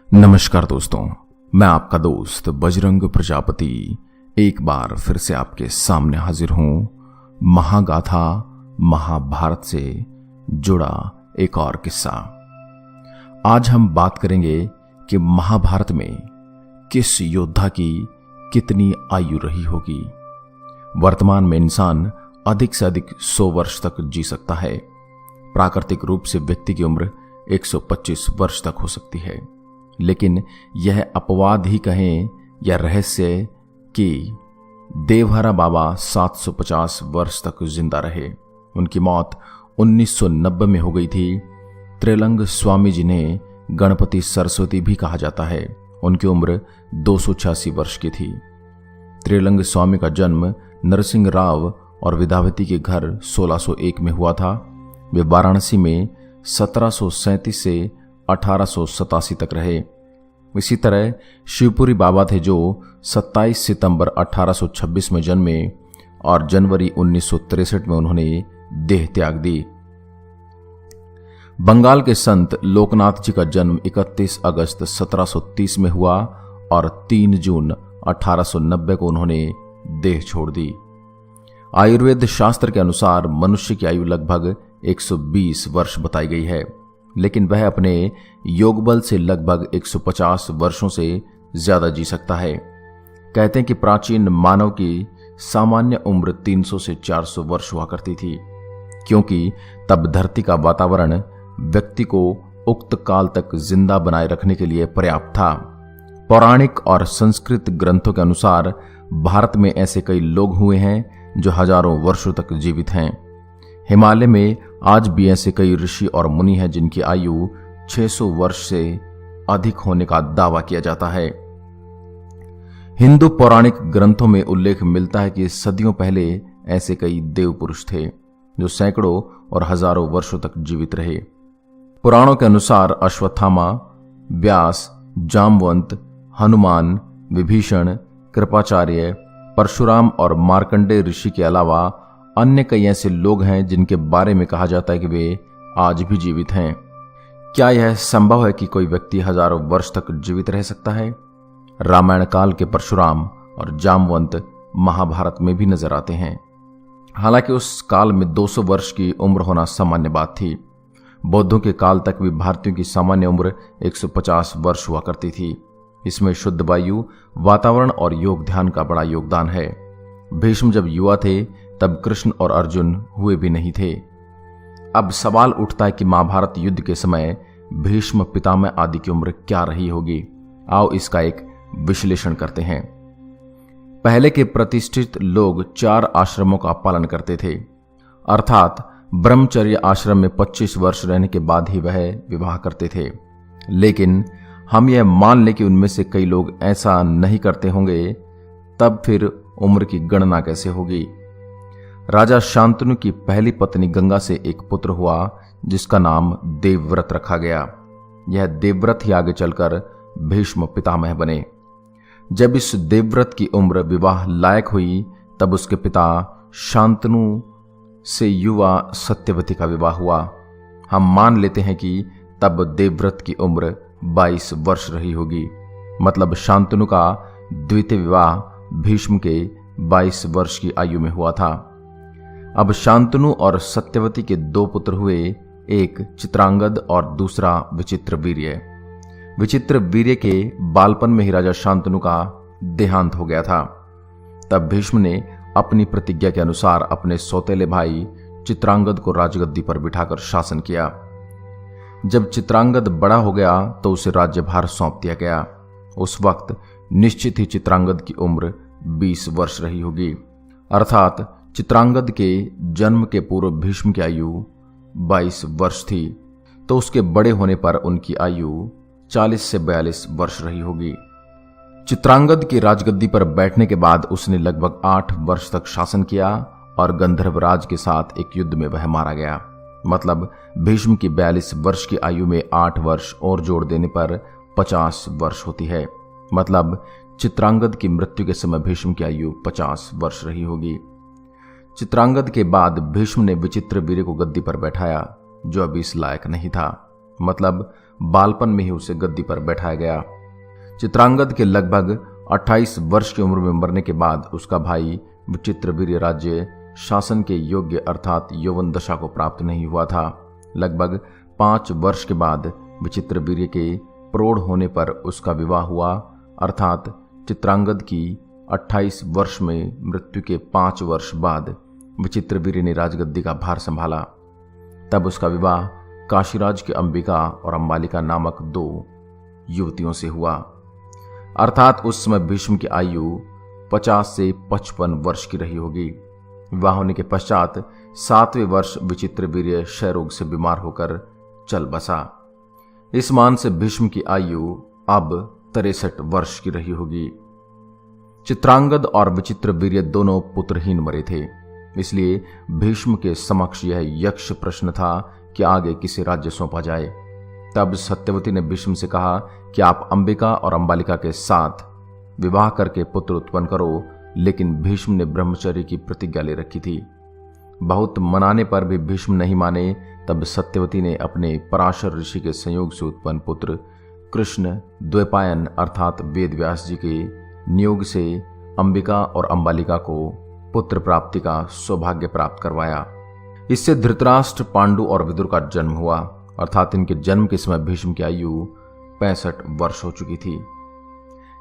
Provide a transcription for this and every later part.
नमस्कार दोस्तों, मैं आपका दोस्त बजरंग प्रजापति एक बार फिर से आपके सामने हाजिर हूं महागाथा महाभारत से जुड़ा एक और किस्सा। आज हम बात करेंगे कि महाभारत में किस योद्धा की कितनी आयु रही होगी। वर्तमान में इंसान अधिक से अधिक 100 वर्ष तक जी सकता है। प्राकृतिक रूप से व्यक्ति की उम्र 125 वर्ष तक हो सकती है, लेकिन यह अपवाद ही कहें या रहस्य कि देवहरा बाबा 750 वर्ष तक जिंदा रहे। उनकी मौत 1990 में हो गई थी। त्रिलंग स्वामी जिन्हें गणपति सरस्वती भी कहा जाता है, उनकी उम्र 286 वर्ष की थी। त्रिलंग स्वामी का जन्म नरसिंह राव और विद्यावती के घर 1601 में हुआ था। वे वाराणसी में 1737 से 1887 तक रहे। इसी तरह शिवपुरी बाबा थे जो 27 सितंबर 1826 में जन्मे और जनवरी 1963 में उन्होंने देह त्याग दी। बंगाल के संत लोकनाथ जी का जन्म 31 अगस्त 1730 में हुआ और 3 जून 1890 को उन्होंने देह छोड़ दी। आयुर्वेद शास्त्र के अनुसार मनुष्य की आयु लगभग 120 वर्ष बताई गई है, लेकिन वह अपने योग बल से लगभग 150 वर्षों से ज्यादा जी सकता है। कहते हैं कि प्राचीन मानव की सामान्य उम्र 300 से 400 वर्ष हुआ करती थी, क्योंकि तब धरती का वातावरण व्यक्ति को उक्त काल तक जिंदा बनाए रखने के लिए पर्याप्त था। पौराणिक और संस्कृत ग्रंथों के अनुसार भारत में ऐसे कई लोग हुए हैं जो हजारों वर्षों तक जीवित हैं। हिमालय में आज भी ऐसे कई ऋषि और मुनि हैं जिनकी आयु 600 वर्ष से अधिक होने का दावा किया जाता है। हिंदू पौराणिक ग्रंथों में उल्लेख मिलता है कि सदियों पहले ऐसे कई देव पुरुष थे जो सैकड़ों और हजारों वर्षों तक जीवित रहे। पुराणों के अनुसार अश्वत्थामा, व्यास, जामवंत, हनुमान, विभीषण, कृपाचार्य, परशुराम और मार्कंडेय ऋषि के अलावा अन्य कई ऐसे लोग हैं जिनके बारे में कहा जाता है कि वे आज भी जीवित हैं। क्या यह संभव है कि कोई व्यक्ति हजारों वर्ष तक जीवित रह सकता है? रामायण काल के परशुराम और जामवंत महाभारत में भी नजर आते हैं। हालांकि उस काल में 200 वर्ष की उम्र होना सामान्य बात थी। बौद्धों के काल तक भी भारतीयों की सामान्य उम्र 150 वर्ष हुआ करती थी। इसमें शुद्ध वायु, वातावरण और योग ध्यान का बड़ा योगदान है। भीष्म जब युवा थे तब कृष्ण और अर्जुन हुए भी नहीं थे। अब सवाल उठता है कि महाभारत युद्ध के समय भीष्म, पितामह आदि की उम्र क्या रही होगी। आओ इसका एक विश्लेषण करते हैं। पहले के प्रतिष्ठित लोग 4 आश्रमों का पालन करते थे, अर्थात ब्रह्मचर्य आश्रम में 25 वर्ष रहने के बाद ही वह विवाह करते थे। लेकिन हम यह मान लें कि उनमें से कई लोग ऐसा नहीं करते होंगे, तब फिर उम्र की गणना कैसे होगी? राजा शांतनु की पहली पत्नी गंगा से एक पुत्र हुआ जिसका नाम देवव्रत रखा गया। यह देवव्रत ही आगे चलकर भीष्म पितामह बने। जब इस देवव्रत की उम्र विवाह लायक हुई तब उसके पिता शांतनु से युवा सत्यवती का विवाह हुआ। हम मान लेते हैं कि तब देवव्रत की उम्र 22 वर्ष रही होगी। मतलब शांतनु का द्वितीय विवाह भीष्म के 22 वर्ष की आयु में हुआ था। अब शांतनु और सत्यवती के 2 पुत्र हुए, एक चित्रांगद और दूसरा विचित्रवीर्य। विचित्रवीर्य के बालपन में ही राजा शांतनु का देहांत हो गया था। तब भीष्म ने अपनी प्रतिज्ञा के अनुसार अपने सौतेले भाई चित्रांगद को राजगद्दी पर बिठाकर शासन किया। जब चित्रांगद बड़ा हो गया तो उसे राज्यभार सौंप दिया गया। उस वक्त निश्चित ही चित्रांगद की उम्र 20 वर्ष रही होगी, अर्थात चित्रांगद के जन्म के पूर्व भीष्म की आयु 22 वर्ष थी, तो उसके बड़े होने पर उनकी आयु 40 से 42 वर्ष रही होगी। चित्रांगद की राजगद्दी पर बैठने के बाद उसने लगभग 8 वर्ष तक शासन किया और गंधर्वराज के साथ एक युद्ध में वह मारा गया। मतलब भीष्म की 42 वर्ष की आयु में 8 वर्ष और जोड़ देने पर 50 वर्ष होती है। मतलब चित्रांगद की मृत्यु के समय भीष्म की आयु 50 वर्ष रही होगी। चित्रांगद के बाद भीष्म ने विचित्रवीर्य को गद्दी पर बैठाया, जो अभी इस लायक नहीं था। मतलब बालपन में ही उसे गद्दी पर बैठाया गया। चित्रांगद के लगभग 28 वर्ष की उम्र में मरने के बाद उसका भाई विचित्रवीर्य राज्य शासन के योग्य अर्थात यौवन दशा को प्राप्त नहीं हुआ था। लगभग 5 वर्ष के बाद विचित्रवीर्य के प्रौढ़ होने पर उसका विवाह हुआ, अर्थात चित्रांगद की 28 वर्ष में मृत्यु के 5 वर्ष बाद विचित्रवीर्य ने राजगद्दी का भार संभाला। तब उसका विवाह काशीराज के अंबिका और अंबालिका नामक 2 युवतियों से हुआ, अर्थात उस समय भीष्म की आयु 50 से 55 वर्ष की रही होगी। विवाह होने के पश्चात 7वें वर्ष विचित्रवीर्य क्षय रोग से बीमार होकर चल बसा। इस मान से भीष्म की आयु अब 63 वर्ष की रही होगी। चित्रांगद और विचित्रवीर्य दोनों पुत्रहीन मरे थे, इसलिए भीष्म के समक्ष यह यक्ष प्रश्न था कि आगे किसे राज्य सौंपा जाए। तब सत्यवती ने भीष्म से कहा कि आप अंबिका और अंबालिका के साथ विवाह करके पुत्र उत्पन्न करो, लेकिन भीष्म ने ब्रह्मचर्य की प्रतिज्ञा ले रखी थी। बहुत मनाने पर भी भीष्म नहीं माने। तब सत्यवती ने अपने पराशर ऋषि के संयोग से उत्पन्न पुत्र कृष्ण द्वैपायन अर्थात वेद व्यास जी के नियोग से अंबिका और अंबालिका को पुत्र प्राप्ति का सौभाग्य प्राप्त करवाया। इससे धृतराष्ट्र, पांडु और विदुर का जन्म हुआ, अर्थात इनके जन्म के समय भीष्म की आयु 65 वर्ष हो चुकी थी।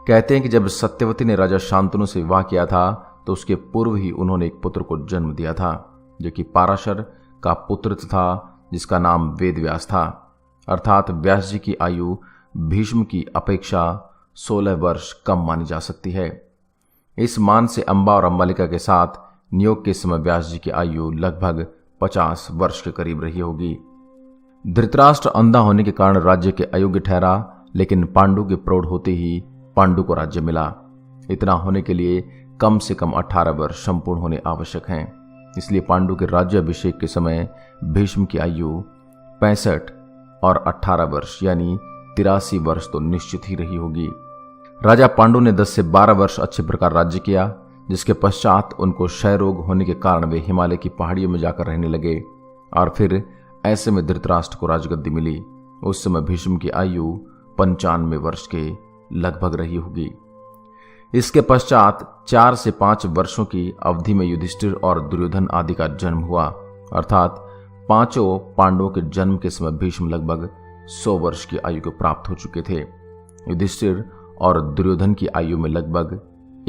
कहते हैं कि जब सत्यवती ने राजा शांतनु से विवाह किया था तो उसके पूर्व ही उन्होंने एक पुत्र को जन्म दिया था, जो कि पाराशर का पुत्र था, जिसका नाम वेद व्यास था। अर्थात व्यास जी की आयु भीष्म की अपेक्षा 16 वर्ष कम मानी जा सकती है। इस मान से अंबा और अंबालिका के साथ नियोग के समय व्यास जी की आयु लगभग 50 वर्ष के करीब रही होगी। धृतराष्ट्र अंधा होने के कारण राज्य के अयोग्य ठहरा, लेकिन पांडु के प्रौढ़ होते ही पांडु को राज्य मिला। इतना होने के लिए कम से कम 18 वर्ष संपूर्ण होने आवश्यक हैं। इसलिए पांडु के राज्याभिषेक के समय भीष्म की आयु 65 और 18 वर्ष यानी 83 वर्ष तो निश्चित ही रही होगी। राजा पांडु ने 10 से 12 वर्ष अच्छे प्रकार राज्य किया, जिसके पश्चात उनको क्षय रोग होने के कारण वे हिमालय की पहाड़ियों में जाकर रहने लगे और फिर ऐसे में धृतराष्ट्र को राजगद्दी मिली। उस समय भीष्म की आयु 95 वर्ष के लगभग रही होगी। इसके पश्चात 4 से 5 वर्षों की अवधि में युधिष्ठिर और दुर्योधन आदि का जन्म हुआ, अर्थात पांचों पांडवों के जन्म के समय भीष्म लगभग 100 वर्ष की आयु को प्राप्त हो चुके थे। युधिष्ठिर और दुर्योधन की आयु में लगभग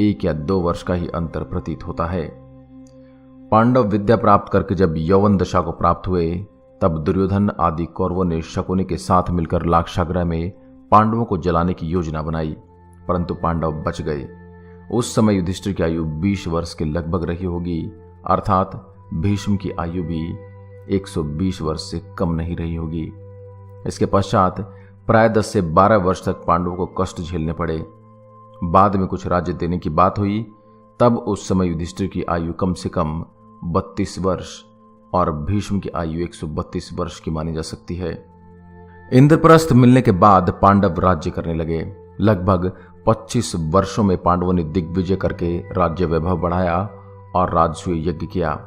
1 या 2 वर्ष का ही अंतर प्रतीत होता है। पांडव विद्या प्राप्त करके जब यौवन दशा को प्राप्त हुए, तब दुर्योधन आदि कौरवों ने शकुनि के साथ मिलकर लाक्षागृह में पांडवों को जलाने की योजना बनाई, परंतु पांडव बच गए। उस समय युधिष्ठिर की आयु 20 वर्ष के लगभग रही होगी, अर्थात भीष्म की आयु भी 120 वर्ष से कम नहीं रही होगी। इसके पश्चात प्राय 10 से 12 वर्ष तक पांडवों को कष्ट झेलने पड़े। बाद में कुछ राज्य देने की बात हुई, तब उस समय युधिष्ठिर की आयु कम से कम 32 वर्ष और भीष्म की आयु 132 वर्ष की मानी जा सकती है। इंद्रप्रस्थ मिलने के बाद पांडव राज्य करने लगे। लगभग 25 वर्षों में पांडवों ने दिग्विजय करके राज्य वैभव बढ़ाया और राजसूय यज्ञ किया।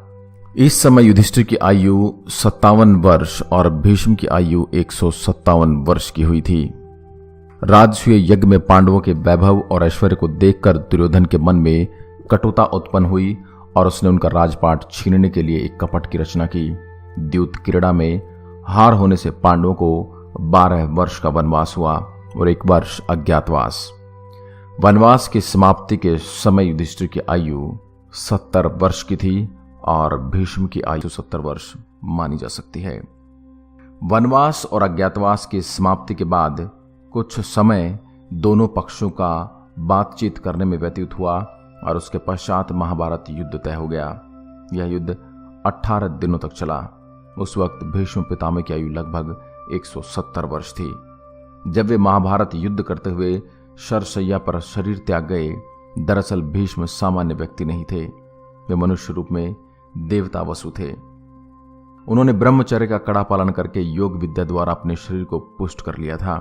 इस समय युधिष्ठिर की आयु 57 वर्ष और भीष्म की आयु 157 वर्ष की हुई थी। राजसूय यज्ञ में पांडवों के वैभव और ऐश्वर्य को देखकर दुर्योधन के मन में कटुता उत्पन्न हुई और उसने उनका राजपाट छीनने के लिए एक कपट की रचना की। द्यूत क्रीड़ा में हार होने से पांडवों को 12 वर्ष का वनवास हुआ और 1 वर्ष अज्ञातवास। वनवास की समाप्ति के समय युधिष्ठिर की आयु 70 वर्ष की थी और भीष्म की आयु 70 वर्ष मानी जा सकती है। वनवास और अज्ञातवास की समाप्ति के बाद कुछ समय दोनों पक्षों का बातचीत करने में व्यतीत हुआ और उसके पश्चात महाभारत युद्ध तय हो गया। यह युद्ध 18 दिनों तक चला। उस वक्त भीष्म पितामह की आयु लगभग 170 वर्ष थी। जब वे महाभारत युद्ध करते हुए शरशैया पर शरीर त्याग गए, दरअसल भीष्म सामान्य व्यक्ति नहीं थे, वे मनुष्य रूप में देवता वसु थे। उन्होंने ब्रह्मचर्य का कड़ा पालन करके योग विद्या द्वारा अपने शरीर को पुष्ट कर लिया था।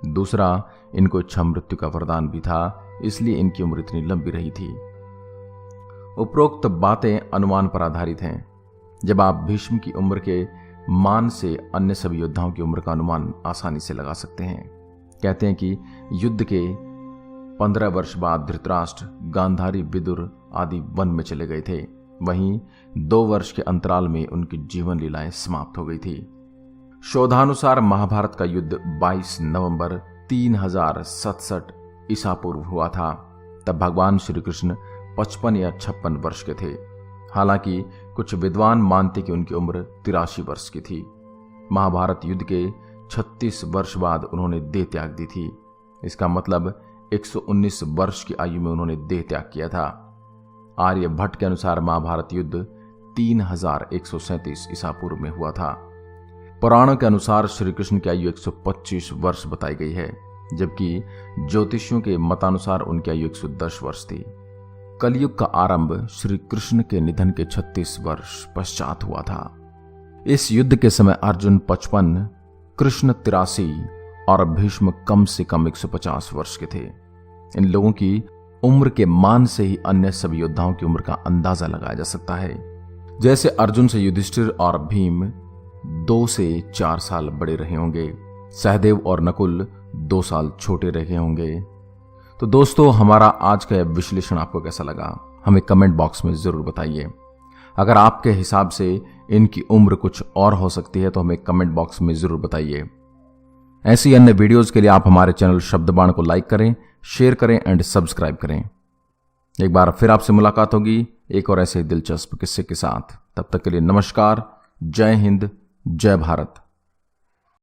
दूसरा, इनको इच्छा मृत्यु का वरदान भी था, इसलिए इनकी उम्र इतनी लंबी रही थी। उपरोक्त बातें अनुमान पर आधारित हैं। जब आप भीष्म की उम्र के मान से अन्य सभी योद्धाओं की उम्र का अनुमान आसानी से लगा सकते हैं। कहते हैं कि युद्ध के 15 वर्ष बाद धृतराष्ट्र, गांधारी, विदुर आदि वन में चले गए थे। वहीं 2 वर्ष के अंतराल में उनकी जीवन लीलाएं समाप्त हो गई थी। शोधानुसार महाभारत का युद्ध 22 नवंबर 3067 ईसा पूर्व हुआ था। तब भगवान श्री कृष्ण 55 या 56 वर्ष के थे। हालांकि कुछ विद्वान मानते कि उनकी उम्र 83 वर्ष की थी। महाभारत युद्ध के 36 वर्ष बाद उन्होंने देह त्याग दी थी। इसका मतलब 119 वर्ष की आयु में उन्होंने देह त्याग किया था। आर्यभट्ट के अनुसार महाभारत युद्ध 3137 ईसा पूर्व में हुआ था। पुराणों के अनुसार श्री कृष्ण की आयु 125 वर्ष बताई गई है, जबकि ज्योतिषियों के मतानुसार उनकी आयु 110 वर्ष थी। कलयुग का आरंभ श्री कृष्ण के निधन के 36 वर्ष पश्चात हुआ था। इस युद्ध के समय अर्जुन 55, कृष्ण 83 और भीष्म कम से कम 150 वर्ष के थे। इन लोगों की उम्र के मान से ही अन्य सभी योद्धाओं की उम्र का अंदाजा लगाया जा सकता है। जैसे अर्जुन से युधिष्ठिर और भीम 2 से 4 साल बड़े रहे होंगे, सहदेव और नकुल 2 साल छोटे रहे होंगे। तो दोस्तों, हमारा आज का विश्लेषण आपको कैसा लगा, हमें कमेंट बॉक्स में जरूर बताइए। अगर आपके हिसाब से इनकी उम्र कुछ और हो सकती है तो हमें कमेंट बॉक्स में जरूर बताइए। ऐसी अन्य वीडियोस के लिए आप हमारे चैनल शब्दबाण को लाइक करें, शेयर करें एंड सब्सक्राइब करें। एक बार फिर आपसे मुलाकात होगी एक और ऐसे दिलचस्प किस्से के साथ। तब तक के लिए नमस्कार, जय हिंद, जय भारत।